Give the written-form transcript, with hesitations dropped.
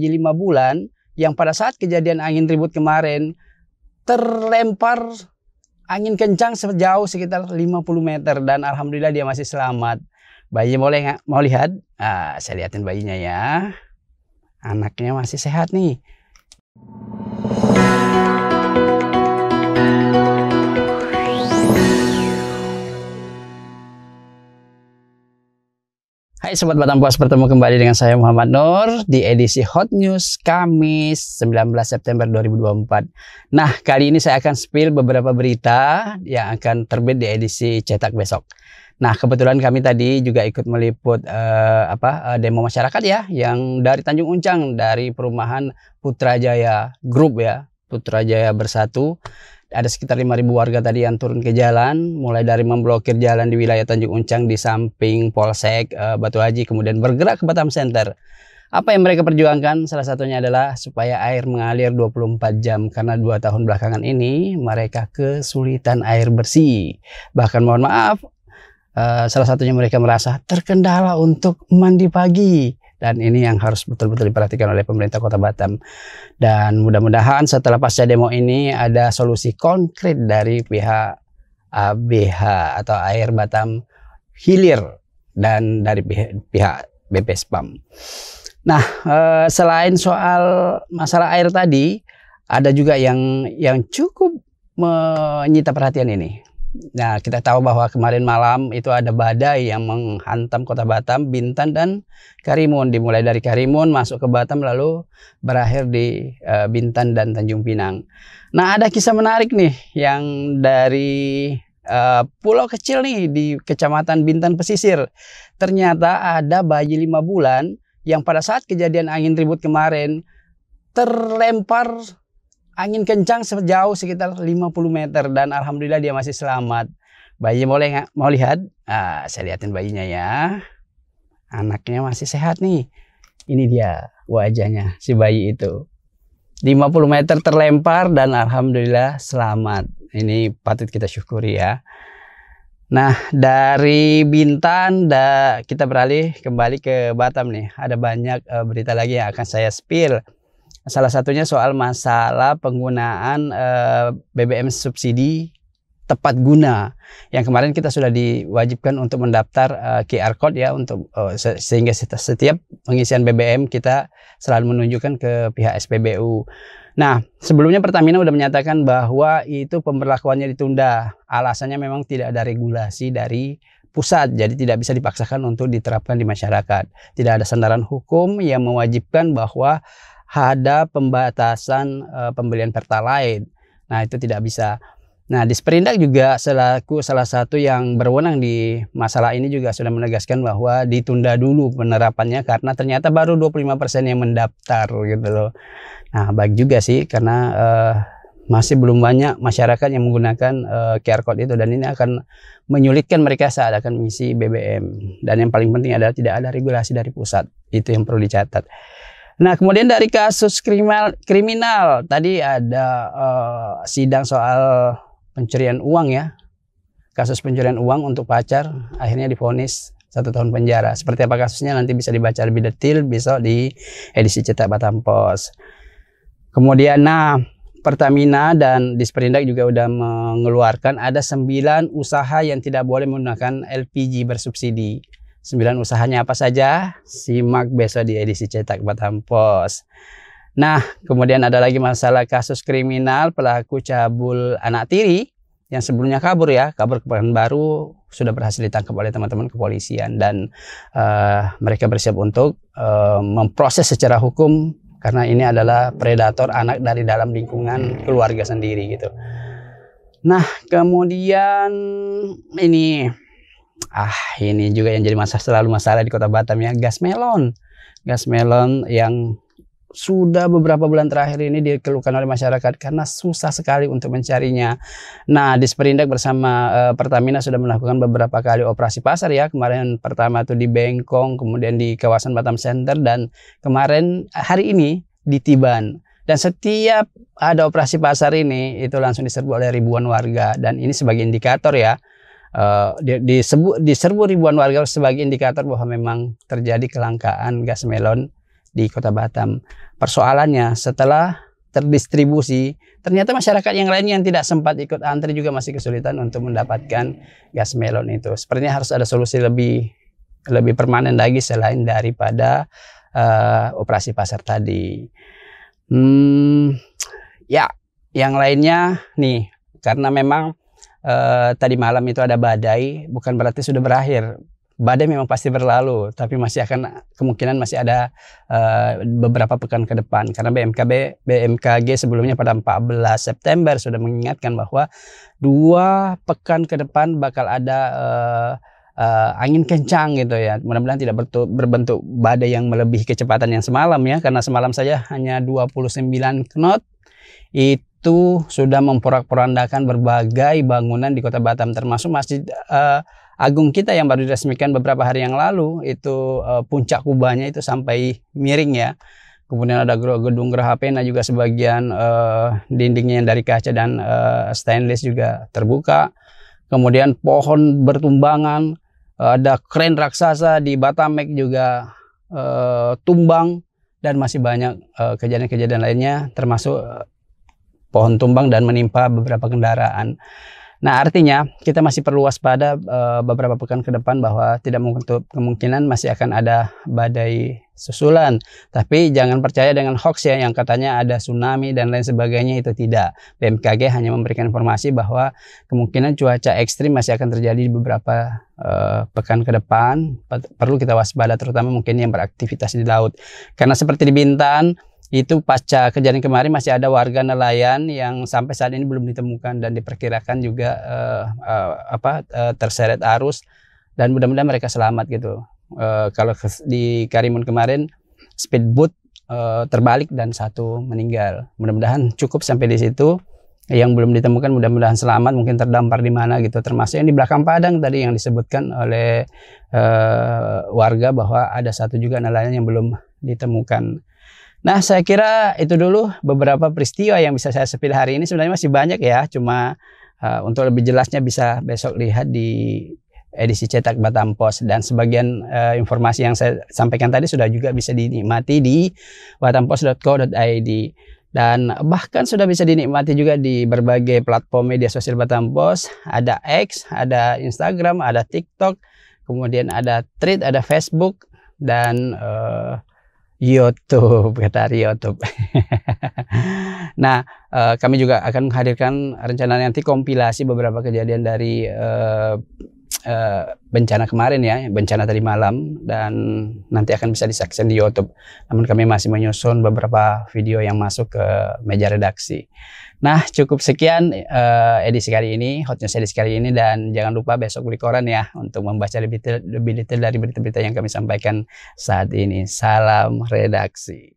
5 bulan yang pada saat kejadian angin ribut kemarin terlempar angin kencang sejauh sekitar 50 meter dan alhamdulillah dia masih selamat. Bayinya boleh nggak? Mau lihat? Saya lihatin bayinya ya. Anaknya masih sehat nih. Hai Sobat Batam Pos, bertemu kembali dengan saya Muhammad Nur di edisi Hot News Kamis 19 September 2024. Nah, kali ini saya akan spill beberapa berita yang akan terbit di edisi cetak besok. Nah, kebetulan kami tadi juga ikut meliput demo masyarakat ya, yang dari Tanjung Uncang, dari perumahan Putrajaya Group ya, Putrajaya Bersatu. Ada sekitar 5.000 warga tadi yang turun ke jalan, mulai dari memblokir jalan di wilayah Tanjung Uncang di samping Polsek Batu Haji, kemudian bergerak ke Batam Center. Apa yang mereka perjuangkan? Salah satunya adalah supaya air mengalir 24 jam, karena 2 tahun belakangan ini mereka kesulitan air bersih. Bahkan mohon maaf, salah satunya mereka merasa terkendala untuk mandi pagi. Dan ini yang harus betul-betul diperhatikan oleh pemerintah Kota Batam. Dan mudah-mudahan setelah pasca demo ini ada solusi konkret dari pihak ABH atau Air Batam Hilir dan dari pihak BPSPAM. Nah, selain soal masalah air tadi, ada juga yang cukup menyita perhatian ini. Nah, kita tahu bahwa kemarin malam itu ada badai yang menghantam Kota Batam, Bintan, dan Karimun. Dimulai dari Karimun masuk ke Batam lalu berakhir di Bintan dan Tanjung Pinang. Nah, ada kisah menarik nih yang dari pulau kecil nih di Kecamatan Bintan Pesisir. Ternyata ada bayi 5 bulan yang pada saat kejadian angin ribut kemarin terlempar angin kencang sejauh sekitar 50 meter dan alhamdulillah dia masih selamat. Bayinya boleh nggak? Mau lihat? Saya lihatin bayinya ya. Anaknya masih sehat nih. Ini dia wajahnya si bayi itu. 50 meter terlempar dan alhamdulillah selamat. Ini patut kita syukuri ya. Nah, dari Bintan kita beralih kembali ke Batam nih. Ada banyak berita lagi yang akan saya spill. Salah satunya soal masalah penggunaan BBM subsidi tepat guna, yang kemarin kita sudah diwajibkan untuk mendaftar QR code ya, untuk sehingga setiap pengisian BBM kita selalu menunjukkan ke pihak SPBU. Nah, sebelumnya Pertamina sudah menyatakan bahwa itu pemberlakuannya ditunda. Alasannya memang tidak ada regulasi dari pusat, jadi tidak bisa dipaksakan untuk diterapkan di masyarakat. Tidak ada sandaran hukum yang mewajibkan bahwa ada pembatasan pembelian Pertalite. Nah, itu tidak bisa. Nah, Disperindak juga selaku salah satu yang berwenang di masalah ini juga sudah menegaskan bahwa ditunda dulu penerapannya karena ternyata baru 25% yang mendaftar gitu loh. Nah, baik juga sih karena masih belum banyak masyarakat yang menggunakan QR code itu, dan ini akan menyulitkan mereka saat akan mengisi BBM. Dan yang paling penting adalah tidak ada regulasi dari pusat. Itu yang perlu dicatat. Nah, kemudian dari kasus kriminal tadi ada sidang soal pencurian uang ya. Kasus pencurian uang untuk pacar akhirnya divonis 1 tahun penjara. Seperti apa kasusnya nanti bisa dibaca lebih detail besok di edisi cetak Batam Pos. Kemudian Pertamina dan Disperindak juga sudah mengeluarkan ada 9 usaha yang tidak boleh menggunakan LPG bersubsidi. 9 usahanya apa saja? Simak besok di edisi cetak Batam Pos. Nah, kemudian ada lagi masalah kasus kriminal pelaku cabul anak tiri yang sebelumnya kabur ke Pekanbaru, sudah berhasil ditangkap oleh teman-teman kepolisian dan mereka bersiap untuk memproses secara hukum karena ini adalah predator anak dari dalam lingkungan keluarga sendiri gitu. Nah, kemudian ini juga yang jadi selalu masalah di Kota Batam ya, gas melon. Gas melon yang sudah beberapa bulan terakhir ini dikeluhkan oleh masyarakat karena susah sekali untuk mencarinya. Nah, Disperindak bersama Pertamina sudah melakukan beberapa kali operasi pasar ya. Kemarin pertama tuh di Bengkong, kemudian di kawasan Batam Center, dan kemarin hari ini di Tiban. Dan setiap ada operasi pasar ini itu langsung diserbu oleh ribuan warga, dan ini sebagai indikator ya. Diserbu ribuan warga sebagai indikator bahwa memang terjadi kelangkaan gas melon di Kota Batam. Persoalannya setelah terdistribusi, ternyata masyarakat yang lain yang tidak sempat ikut antri juga masih kesulitan untuk mendapatkan gas melon itu. Sepertinya harus ada solusi lebih permanen lagi selain daripada operasi pasar tadi. Ya, yang lainnya nih, karena memang tadi malam itu ada badai, bukan berarti sudah berakhir. Badai memang pasti berlalu, tapi kemungkinan masih ada beberapa pekan ke depan. Karena BMKG sebelumnya pada 14 September sudah mengingatkan bahwa 2 pekan ke depan bakal ada angin kencang gitu ya. Mudah-mudahan tidak berbentuk badai yang melebihi kecepatan yang semalam ya, karena semalam saja hanya 29 knot. Itu sudah memporak-porandakan berbagai bangunan di Kota Batam, termasuk Masjid Agung kita yang baru diresmikan beberapa hari yang lalu. Itu puncak kubahnya itu sampai miring ya. Kemudian ada gedung Geraha Pena juga, sebagian dindingnya yang dari kaca dan stainless juga terbuka. Kemudian pohon bertumbangan, ada kren raksasa di Batamek juga tumbang, dan masih banyak kejadian-kejadian lainnya, termasuk pohon tumbang dan menimpa beberapa kendaraan. Nah, artinya kita masih perlu waspada beberapa pekan ke depan, bahwa tidak menutup kemungkinan masih akan ada badai susulan. Tapi jangan percaya dengan hoax ya, yang katanya ada tsunami dan lain sebagainya, itu tidak. BMKG hanya memberikan informasi bahwa kemungkinan cuaca ekstrim masih akan terjadi di beberapa pekan ke depan. Perlu kita waspada, terutama mungkin yang beraktivitas di laut. Karena seperti di Bintan, itu pasca kejadian kemarin masih ada warga nelayan yang sampai saat ini belum ditemukan, dan diperkirakan juga terseret arus, dan mudah-mudahan mereka selamat gitu. Kalau di Karimun kemarin speedboat terbalik dan 1 meninggal. Mudah-mudahan cukup sampai di situ. Yang belum ditemukan mudah-mudahan selamat, mungkin terdampar di mana gitu, termasuk yang di belakang Padang tadi yang disebutkan oleh warga, bahwa ada 1 juga nelayan yang belum ditemukan. Nah, saya kira itu dulu beberapa peristiwa yang bisa saya sepil hari ini. Sebenarnya masih banyak ya, cuma untuk lebih jelasnya bisa besok lihat di edisi cetak Batam Pos, dan sebagian informasi yang saya sampaikan tadi sudah juga bisa dinikmati di batampos.co.id, dan bahkan sudah bisa dinikmati juga di berbagai platform media sosial Batam Pos. Ada X, ada Instagram, ada TikTok, kemudian ada Thread, ada Facebook, dan YouTube, kata YouTube. Nah, kami juga akan menghadirkan rencana nanti kompilasi beberapa kejadian dari bencana kemarin ya, bencana tadi malam, dan nanti akan bisa disaksikan di YouTube. Namun kami masih menyusun beberapa video yang masuk ke meja redaksi. Nah, cukup sekian edisi kali ini, Hot News edisi kali ini, dan jangan lupa besok beli koran ya untuk membaca lebih detail dari berita-berita yang kami sampaikan saat ini. Salam redaksi.